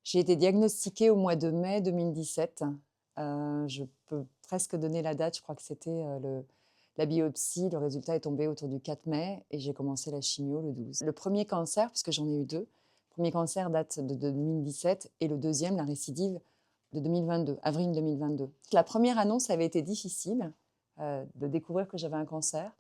J'ai été diagnostiquée au mois de mai 2017. Je peux presque donner la date, je crois que c'était, la biopsie. Le résultat est tombé autour du 4 mai et j'ai commencé la chimio le 12. Le premier cancer, puisque j'en ai eu 2, le premier cancer date de 2017 et le deuxième, la récidive, de 2022, avril 2022. La première annonce avait été difficile, de découvrir que j'avais un cancer.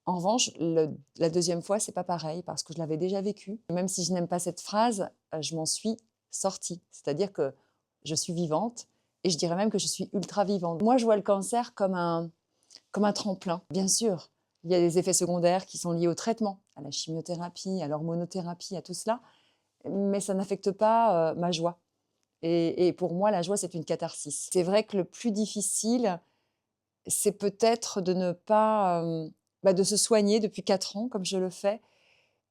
En revanche, la deuxième fois, c'est pas pareil parce que je l'avais déjà vécu. Même si je n'aime pas cette phrase, je m'en suis sortie. C'est-à-dire que je suis vivante et je dirais même que je suis ultra vivante. Moi, je vois le cancer comme un tremplin. Bien sûr, il y a des effets secondaires qui sont liés au traitement, à la chimiothérapie, à l'hormonothérapie, à tout cela, mais ça n'affecte pas, ma joie et pour moi, la joie, c'est une catharsis. C'est vrai que le plus difficile, c'est peut-être de ne pas, de se soigner depuis 4 ans comme je le fais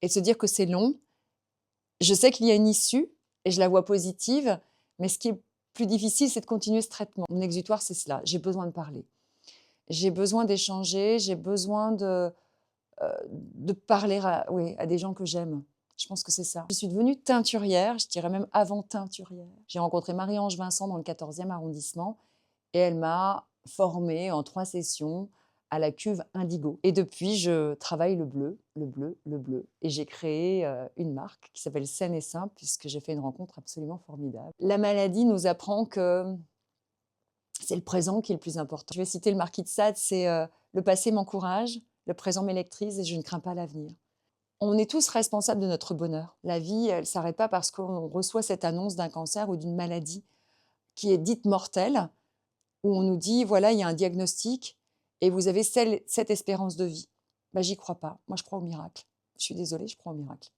et de se dire que c'est long. Je sais qu'il y a une issue et je la vois positive, mais ce qui est plus difficile, c'est de continuer ce traitement. Mon exutoire, c'est cela, j'ai besoin de parler. J'ai besoin d'échanger, j'ai besoin de parler à des gens que j'aime. Je pense que c'est ça. Je suis devenue teinturière, je dirais même avant teinturière. J'ai rencontré Marie-Ange Vincent dans le 14e arrondissement et elle m'a formée en 3 sessions à la cuve indigo. Et depuis, je travaille le bleu, le bleu, le bleu. Et j'ai créé une marque qui s'appelle Saine et Simple, puisque j'ai fait une rencontre absolument formidable. La maladie nous apprend que c'est le présent qui est le plus important. Je vais citer le marquis de Sade, c'est le passé m'encourage, le présent m'électrise et je ne crains pas l'avenir. On est tous responsables de notre bonheur. La vie, elle ne s'arrête pas parce qu'on reçoit cette annonce d'un cancer ou d'une maladie qui est dite mortelle, où on nous dit, voilà, il y a un diagnostic et vous avez cette espérance de vie. Ben, j'y crois pas. Moi, je crois au miracle. Je suis désolée, je crois au miracle.